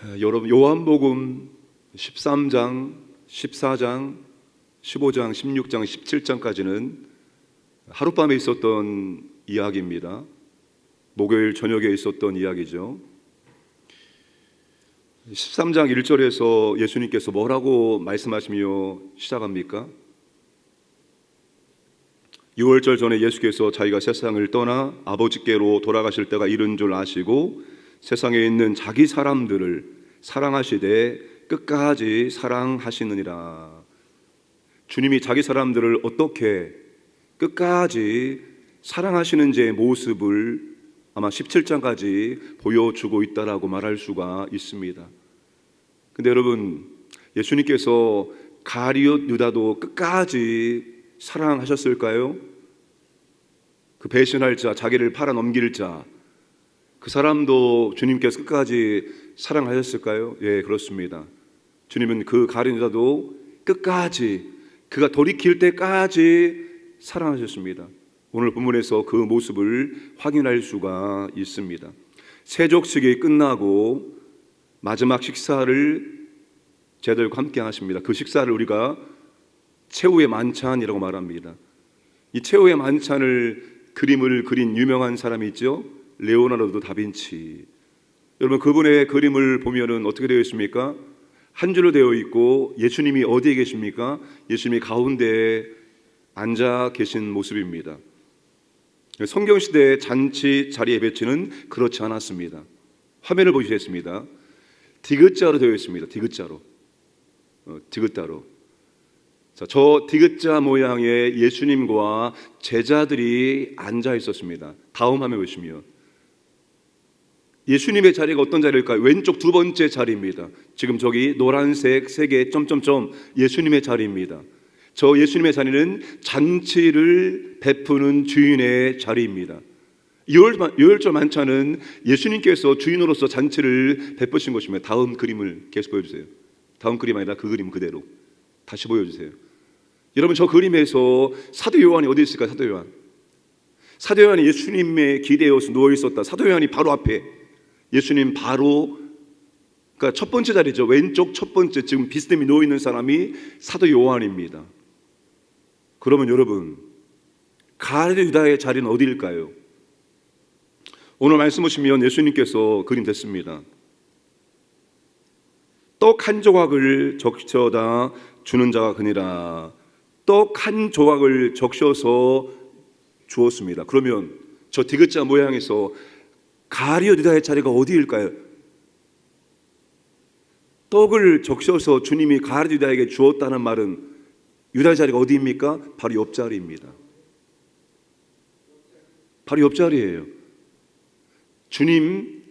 여러분, 요한복음 13장, 14장, 15장, 16장, 17장까지는 하룻밤에 있었던 이야기입니다. 목요일 저녁에 있었던 이야기죠. 13장 1절에서 예수님께서 뭐라고 말씀하시며 시작합니까? 6월절 전에 예수께서 자기가 세상을 떠나 아버지께로 돌아가실 때가 이른 줄 아시고 세상에 있는 자기 사람들을 사랑하시되 끝까지 사랑하시느니라. 주님이 자기 사람들을 어떻게 끝까지 사랑하시는지의 모습을 아마 17장까지 보여주고 있다라고 말할 수가 있습니다. 근데 여러분, 예수님께서 가룟 유다도 끝까지 사랑하셨을까요? 그 배신할 자, 자기를 팔아넘길 자, 그 사람도 주님께서 끝까지 사랑하셨을까요? 예, 그렇습니다. 주님은 그 가룟 유다도 끝까지, 그가 돌이킬 때까지 사랑하셨습니다. 오늘 본문에서 그 모습을 확인할 수가 있습니다. 세족식이 끝나고 마지막 식사를 제자들과 함께 하십니다. 그 식사를 우리가 최후의 만찬이라고 말합니다. 이 최후의 만찬을 그림을 그린 유명한 사람이 있죠. 레오나르도 다빈치. 여러분, 그분의 그림을 보면은 어떻게 되어 있습니까? 한 줄로 되어 있고 예수님이 어디에 계십니까? 예수님이 가운데에 앉아 계신 모습입니다. 성경시대의 잔치 자리 예배치는 그렇지 않았습니다. 화면을 보시겠습니다. 디귿자로 되어 있습니다. 디귿자로. 디귿자로. 자, 저 디귿자 모양의 예수님과 제자들이 앉아 있었습니다. 다음 화면 보시면 예수님의 자리가 어떤 자리일까요? 왼쪽 두 번째 자리입니다. 지금 저기 노란색 세 개 점점점 예수님의 자리입니다. 저 예수님의 자리는 잔치를 베푸는 주인의 자리입니다. 유월절 만찬은 예수님께서 주인으로서 잔치를 베푸신 것입니다. 다음 그림을 계속 보여주세요. 다음 그림 아니라 그 그림 그대로 다시 보여주세요. 여러분, 저 그림에서 사도 요한이 어디 있을까요? 사도 요한. 사도 요한이 예수님의 기대어서 누워 있었다. 사도 요한이 바로 앞에, 예수님 바로, 그러니까 첫 번째 자리죠. 왼쪽 첫 번째, 지금 비스듬히 누워 있는 사람이 사도 요한입니다. 그러면 여러분, 가룟 유다의 자리는 어디일까요? 오늘 말씀 보시면 예수님께서 그림 됐습니다. 떡 한 조각을 적셔다 주는 자가 그니라. 떡 한 조각을 적셔서 주었습니다. 그러면 저 디귿자 모양에서 가룟 유다의 자리가 어디일까요? 떡을 적셔서 주님이 가룟 유다에게 주었다는 말은 유다의 자리가 어디입니까? 바로 옆자리입니다. 바로 옆자리예요. 주님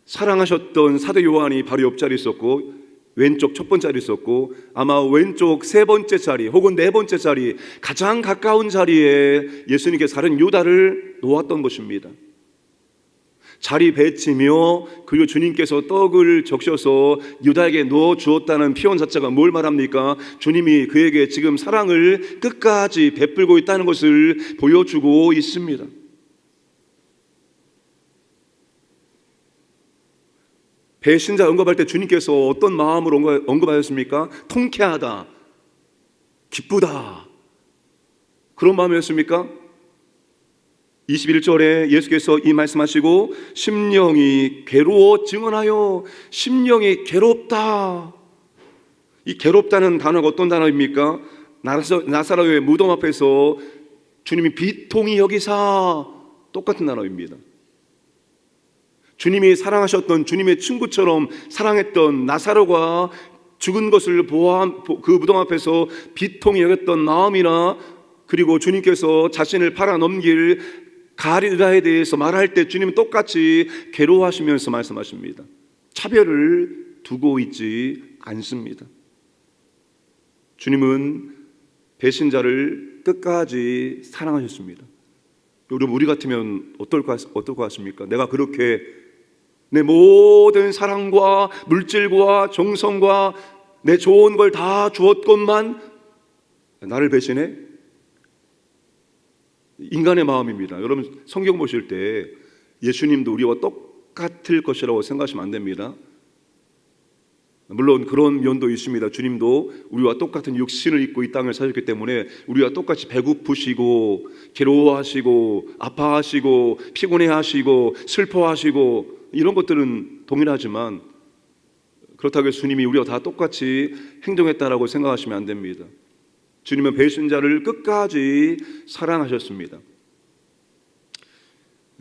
사랑하셨던 사도 요한이 바로 옆자리에 있었고, 왼쪽 첫 번째 자리에 있었고, 아마 왼쪽 세 번째 자리 혹은 네 번째 자리, 가장 가까운 자리에 예수님께서 가룟 유다를 놓았던 것입니다. 자리 배치며, 그리고 주님께서 떡을 적셔서 유다에게 넣어 주었다는 표현 자체가 뭘 말합니까? 주님이 그에게 지금 사랑을 끝까지 베풀고 있다는 것을 보여주고 있습니다. 배신자 언급할 때 주님께서 어떤 마음으로 언급하셨습니까? 통쾌하다, 기쁘다, 그런 마음이었습니까? 21절에 예수께서 이 말씀하시고 심령이 괴로워 증언하여, 심령이 괴롭다. 이 괴롭다는 단어가 어떤 단어입니까? 나사로의 무덤 앞에서 주님이 비통히 여기사, 똑같은 단어입니다. 주님이 사랑하셨던, 주님의 친구처럼 사랑했던 나사로가 죽은 것을 보아 그 무덤 앞에서 비통히 여겼던 마음이나, 그리고 주님께서 자신을 팔아넘길 가룟 유다에 대해서 말할 때 주님은 똑같이 괴로워하시면서 말씀하십니다. 차별을 두고 있지 않습니다. 주님은 배신자를 끝까지 사랑하셨습니다. 여러분, 우리 같으면 어떨 것 같습니까? 내가 그렇게 내 모든 사랑과 물질과 정성과 내 좋은 걸 다 주었건만 나를 배신해? 인간의 마음입니다. 여러분, 성경 보실 때 예수님도 우리와 똑같을 것이라고 생각하시면 안 됩니다. 물론 그런 면도 있습니다. 주님도 우리와 똑같은 육신을 입고 이 땅을 사셨기 때문에 우리와 똑같이 배고프시고 괴로워하시고 아파하시고 피곤해하시고 슬퍼하시고 이런 것들은 동일하지만 그렇다고 해서 주님이 우리와 다 똑같이 행동했다라고 생각하시면 안 됩니다. 주님은 배신자를 끝까지 사랑하셨습니다.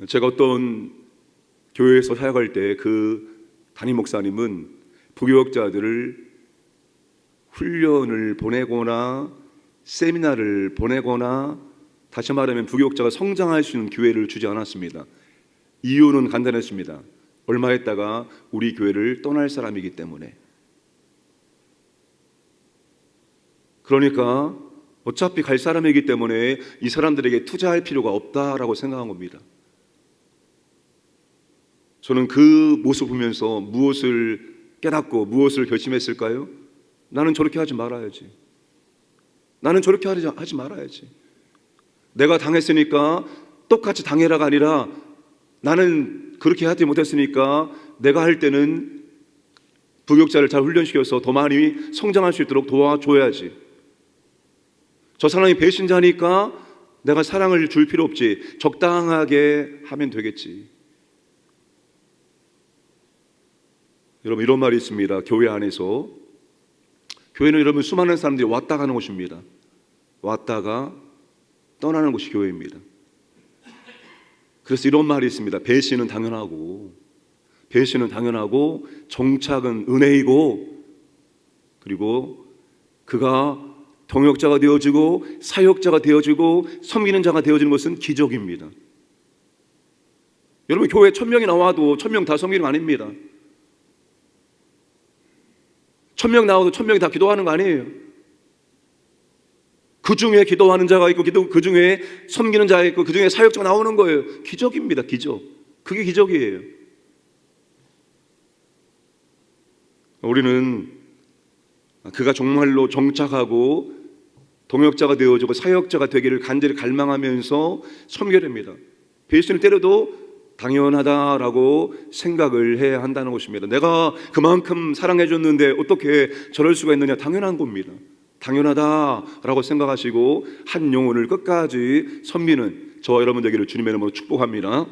제가 어떤 교회에서 사역할 때 그 담임 목사님은 부교역자들을 훈련을 보내거나 세미나를 보내거나 다시 말하면 부교역자가 성장할 수 있는 기회를 주지 않았습니다. 이유는 간단했습니다. 얼마 있다가 우리 교회를 떠날 사람이기 때문에. 그러니까 어차피 갈 사람이기 때문에 이 사람들에게 투자할 필요가 없다라고 생각한 겁니다. 저는 그 모습을 보면서 무엇을 깨닫고 무엇을 결심했을까요? 나는 저렇게 하지 말아야지. 나는 저렇게 하지 말아야지. 내가 당했으니까 똑같이 당해라가 아니라 나는 그렇게 하지 못했으니까 내가 할 때는 부교역자를 잘 훈련시켜서 더 많이 성장할 수 있도록 도와줘야지. 저 사람이 배신자니까 내가 사랑을 줄 필요 없지. 적당하게 하면 되겠지. 여러분, 이런 말이 있습니다. 교회 안에서 교회는 여러분 수많은 사람들이 왔다 가는 곳입니다. 왔다가 떠나는 곳이 교회입니다. 그래서 이런 말이 있습니다. 배신은 당연하고 정착은 은혜이고, 그리고 그가 동역자가 되어지고 사역자가 되어지고 섬기는 자가 되어지는 것은 기적입니다. 여러분, 교회에 1000명이 나와도 1000명 다 섬기는 거 아닙니다. 1000명 나와도 1000명이 다 기도하는 거 아니에요. 그 중에 기도하는 자가 있고 그 중에 섬기는 자가 있고 그 중에 사역자가 나오는 거예요. 기적입니다. 기적. 그게 기적이에요. 우리는 그가 정말로 정착하고 동역자가 되어지고 사역자가 되기를 간절히 갈망하면서 섬겨야 됩니다. 배신을 때려도 당연하다라고 생각을 해야 한다는 것입니다. 내가 그만큼 사랑해줬는데 어떻게 저럴 수가 있느냐. 당연한 겁니다. 당연하다라고 생각하시고 한 영혼을 끝까지 섬기는 저와 여러분 되기를 주님의 이름으로 축복합니다.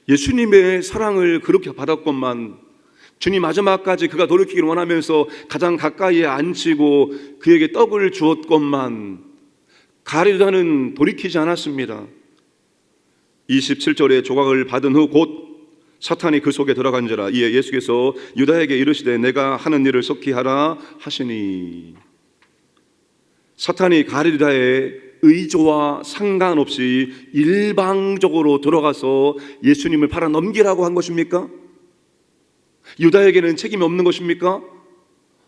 예수님의 사랑을 그렇게 받았건만 주님 마지막까지 그가 돌이키기를 원하면서 가장 가까이에 앉히고 그에게 떡을 주었건만 가룟유다는 돌이키지 않았습니다. 27절에 조각을 받은 후 곧 사탄이 그 속에 들어간지라. 이에 예수께서 유다에게 이르시되 내가 하는 일을 속히 하라 하시니. 사탄이 가룟유다의 의조와 상관없이 일방적으로 들어가서 예수님을 팔아 넘기라고 한 것입니까? 유다에게는 책임이 없는 것입니까?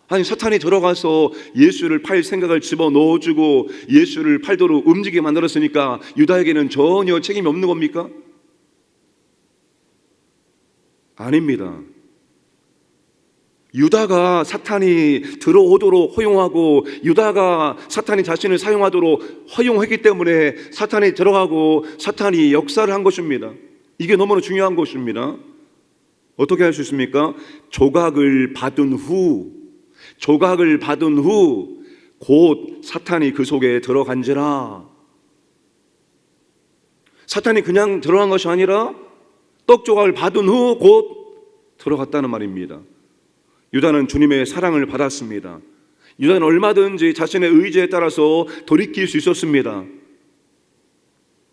아니, 사탄이 들어가서 예수를 팔 생각을 집어넣어주고 예수를 팔도록 움직이게 만들었으니까 유다에게는 전혀 책임이 없는 겁니까? 아닙니다. 유다가 사탄이 들어오도록 허용하고 유다가 사탄이 자신을 사용하도록 허용했기 때문에 사탄이 들어가고 사탄이 역사를 한 것입니다. 이게 너무나 중요한 것입니다. 어떻게 할 수 있습니까? 조각을 받은 후 곧 사탄이 그 속에 들어간지라. 사탄이 그냥 들어간 것이 아니라 떡 조각을 받은 후 곧 들어갔다는 말입니다. 유다는 주님의 사랑을 받았습니다. 유다는 얼마든지 자신의 의지에 따라서 돌이킬 수 있었습니다.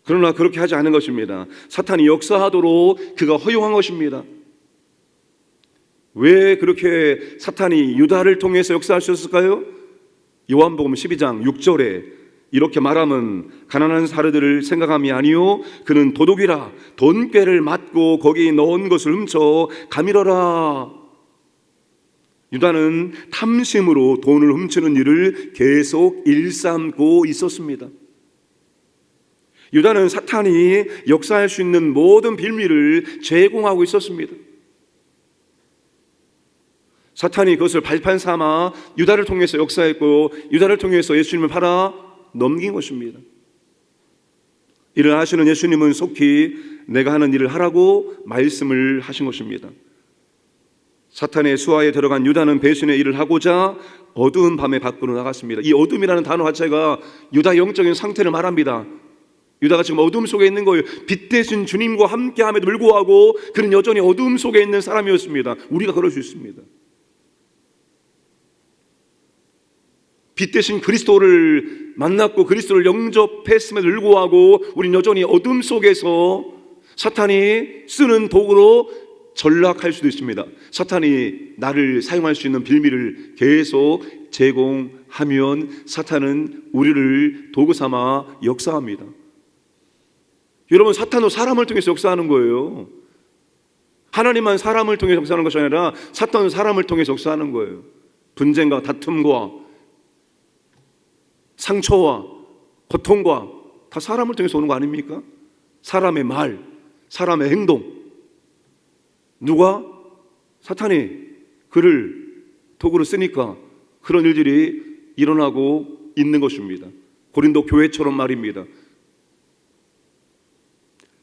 그러나 그렇게 하지 않은 것입니다. 사탄이 역사하도록 그가 허용한 것입니다. 왜 그렇게 사탄이 유다를 통해서 역사할 수 있었을까요? 요한복음 12장 6절에 이렇게 말하면 가난한 사르들을 생각함이 아니요 그는 도둑이라 돈꾀를 맞고 거기 넣은 것을 훔쳐 가밀어라. 유다는 탐심으로 돈을 훔치는 일을 계속 일삼고 있었습니다. 유다는 사탄이 역사할 수 있는 모든 빌미를 제공하고 있었습니다. 사탄이 그것을 발판 삼아 유다를 통해서 역사했고 유다를 통해서 예수님을 팔아 넘긴 것입니다. 이를 아시는 예수님은 속히 내가 하는 일을 하라고 말씀을 하신 것입니다. 사탄의 수하에 들어간 유다는 배신의 일을 하고자 어두운 밤에 밖으로 나갔습니다. 이 어둠이라는 단어 자체가 유다 영적인 상태를 말합니다. 유다가 지금 어둠 속에 있는 거예요. 빛 대신 주님과 함께함에도 불구하고 그는 여전히 어둠 속에 있는 사람이었습니다. 우리가 그럴 수 있습니다. 빛 대신 그리스도를 만났고 그리스도를 영접했음에도 불구하고 우리는 여전히 어둠 속에서 사탄이 쓰는 도구로 전락할 수도 있습니다. 사탄이 나를 사용할 수 있는 빌미를 계속 제공하면 사탄은 우리를 도구 삼아 역사합니다. 여러분, 사탄도 사람을 통해서 역사하는 거예요. 하나님만 사람을 통해서 역사하는 것이 아니라 사탄은 사람을 통해서 역사하는 거예요. 분쟁과 다툼과 상처와 고통과 다 사람을 통해서 오는 거 아닙니까? 사람의 말, 사람의 행동. 누가? 사탄이 그를 도구로 쓰니까 그런 일들이 일어나고 있는 것입니다. 고린도 교회처럼 말입니다.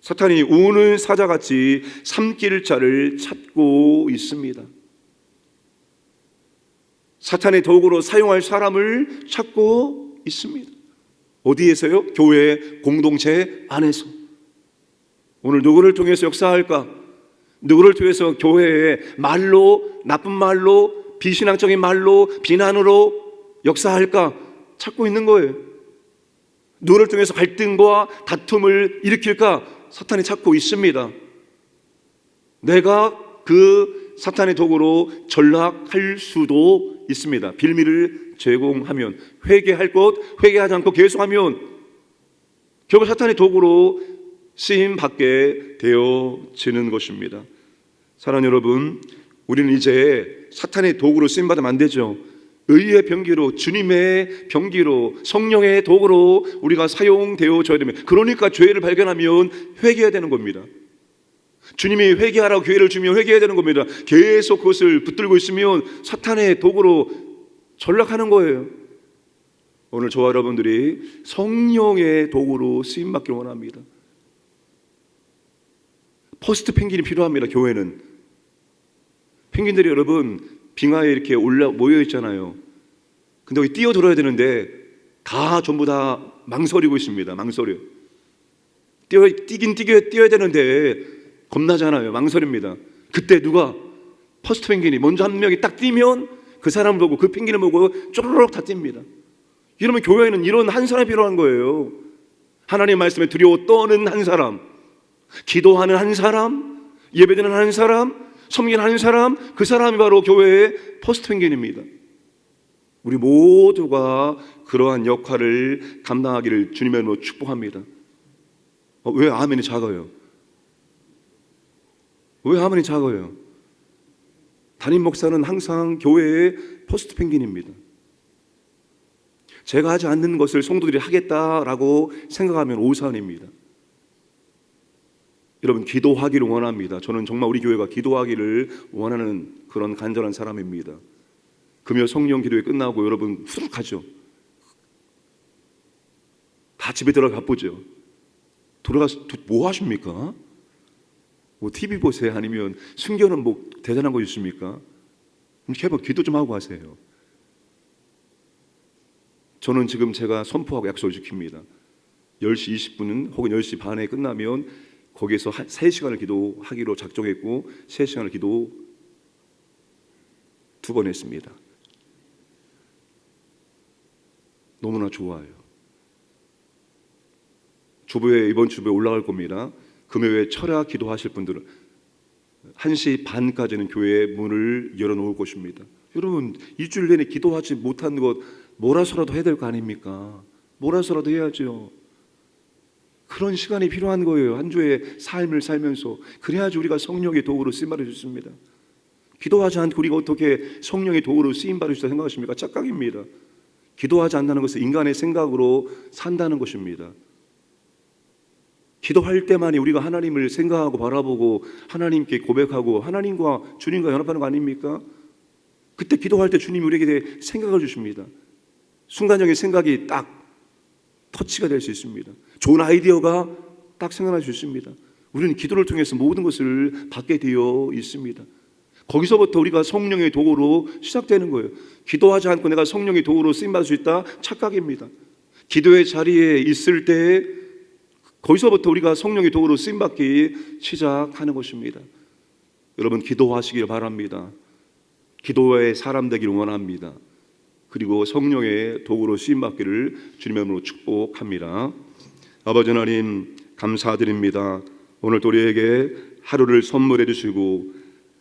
사탄이 우는 사자같이 삼킬 자를 찾고 있습니다. 사탄의 도구로 사용할 사람을 찾고 있습니다. 어디에서요? 교회 공동체 안에서. 오늘 누구를 통해서 역사할까? 누구를 통해서 교회에 말로, 나쁜 말로, 비신앙적인 말로, 비난으로 역사할까? 찾고 있는 거예요. 누구를 통해서 갈등과 다툼을 일으킬까? 사탄이 찾고 있습니다. 내가 그 사탄의 도구로 전락할 수도 있습니다. 빌미를 제공하면, 회개할 것 회개하지 않고 계속하면 결국 사탄의 도구로 쓰임받게 되어지는 것입니다. 사랑하는 여러분, 우리는 이제 사탄의 도구로 쓰임받으면 안 되죠. 의의 병기로, 주님의 병기로, 성령의 도구로 우리가 사용되어져야 됩니다. 그러니까 죄를 발견하면 회개해야 되는 겁니다. 주님이 회개하라고 기회를 주면 회개해야 되는 겁니다. 계속 그것을 붙들고 있으면 사탄의 도구로 전락하는 거예요. 오늘 저와 여러분들이 성령의 도구로 쓰임받기를 원합니다. 퍼스트 펭귄이 필요합니다. 교회는 펭귄들이 여러분 빙하에 이렇게 모여 있잖아요. 근데 여기 뛰어들어야 되는데 다 전부 다 망설이고 있습니다. 망설여. 뛰어야 되는데 겁나잖아요. 망설입니다. 그때 누가? 퍼스트 펭귄이 먼저 한 명이 딱 뛰면 그 사람을 보고, 그 펭귄을 보고 쪼르륵 다 뜁니다. 이러면 교회에는 이런 한 사람이 필요한 거예요. 하나님의 말씀에 두려워 떠는 한 사람, 기도하는 한 사람, 예배드리는 한 사람, 섬기는 한 사람, 그 사람이 바로 교회의 퍼스트 펭귄입니다. 우리 모두가 그러한 역할을 감당하기를 주님의 이름으로 축복합니다. 왜 아멘이 작아요? 왜 아멘이 작아요? 담임 목사는 항상 교회의 퍼스트 펭귄입니다. 제가 하지 않는 것을 성도들이 하겠다라고 생각하면 오산입니다. 여러분, 기도하기를 원합니다. 저는 정말 우리 교회가 기도하기를 원하는 그런 간절한 사람입니다. 금요 성령 기도회 끝나고 여러분 후딱 가죠. 다 집에 들어가 바쁘죠. 돌아가서 뭐 하십니까? 뭐 TV 보세요? 아니면 순교는 뭐 대단한 거 있습니까? 제발 기도 좀 하고 하세요. 저는 지금 제가 선포하고 약속을 지킵니다. 10시 20분 혹은 10시 반에 끝나면 거기에서 3시간을 기도하기로 작정했고 3시간을 기도 2번 했습니다. 너무나 좋아요. 주부에 이번 주부에 올라갈 겁니다. 금요일에 철야 기도하실 분들은 1시 반까지는 교회의 문을 열어놓을 것입니다. 여러분, 일주일 내내 기도하지 못한 것 몰아서라도 해야 될 거 아닙니까? 몰아서라도 해야죠. 그런 시간이 필요한 거예요. 한 주의 삶을 살면서. 그래야지 우리가 성령의 도구로 쓰임받을 수 있습니다. 기도하지 않고 우리가 어떻게 성령의 도구로 쓰임받을 수 있다고 생각하십니까? 착각입니다. 기도하지 않는다는 것은 인간의 생각으로 산다는 것입니다. 기도할 때만이 우리가 하나님을 생각하고 바라보고 하나님께 고백하고 하나님과 주님과 연합하는 거 아닙니까? 그때 기도할 때 주님이 우리에게 생각을 주십니다. 순간적인 생각이 딱 터치가 될 수 있습니다. 좋은 아이디어가 딱 생각날 수 있습니다. 우리는 기도를 통해서 모든 것을 받게 되어 있습니다. 거기서부터 우리가 성령의 도구로 시작되는 거예요. 기도하지 않고 내가 성령의 도구로 쓰임받을 수 있다? 착각입니다. 기도의 자리에 있을 때 거기서부터 우리가 성령의 도구로 쓰임받기 시작하는 것입니다. 여러분, 기도하시길 바랍니다. 기도의 사람 되기를 원합니다. 그리고 성령의 도구로 쓰임받기를 주님의 이름으로 축복합니다. 아버지 하나님, 감사드립니다. 오늘 우리에게 하루를 선물해 주시고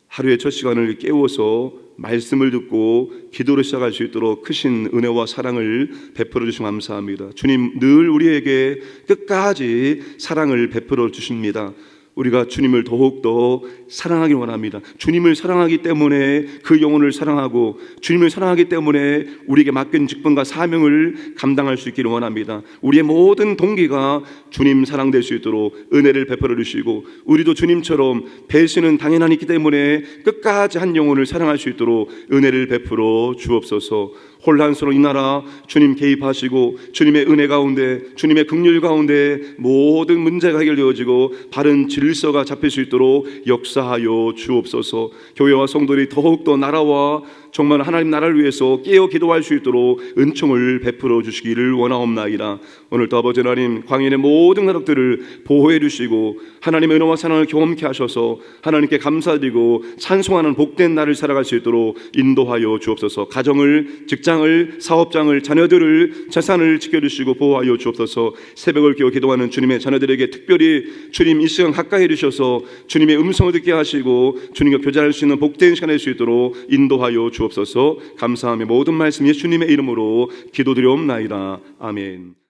하루의 첫 시간을 깨워서 말씀을 듣고 기도를 시작할 수 있도록 크신 은혜와 사랑을 베풀어 주시면 감사합니다. 주님, 늘 우리에게 끝까지 사랑을 베풀어 주십니다. 우리가 주님을 더욱더 사랑하기 원합니다. 주님을 사랑하기 때문에 그 영혼을 사랑하고, 주님을 사랑하기 때문에 우리에게 맡긴 직분과 사명을 감당할 수 있기를 원합니다. 우리의 모든 동기가 주님 사랑될 수 있도록 은혜를 베풀어 주시고, 우리도 주님처럼 배신은 당연한 있기 때문에 끝까지 한 영혼을 사랑할 수 있도록 은혜를 베풀어 주옵소서. 혼란스러운 이 나라 주님 개입하시고, 주님의 은혜 가운데, 주님의 긍휼 가운데 모든 문제가 해결되어지고 바른 질서가 잡힐 수 있도록 역사하여 주옵소서. 교회와 성도들이 더욱더 나라와 정말 하나님 나라를 위해서 깨어 기도할 수 있도록 은총을 베풀어 주시기를 원하옵나이다. 오늘도 아버지 하나님, 광인의 모든 가족들을 보호해 주시고 하나님의 은혜와 사랑을 경험케 하셔서 하나님께 감사드리고 찬송하는 복된 날을 살아갈 수 있도록 인도하여 주옵소서. 가정을, 직장을, 사업장을, 자녀들을, 재산을 지켜주시고 보호하여 주옵소서. 새벽을 깨어 기도하는 주님의 자녀들에게 특별히 주님 이 시간 가까이 해주셔서 주님의 음성을 듣게 하시고 주님과 교제할 수 있는 복된 시간 될 수 있도록 인도하여 주옵소서. 감사하며 모든 말씀 예수님의 이름으로 기도드리옵나이다. 아멘.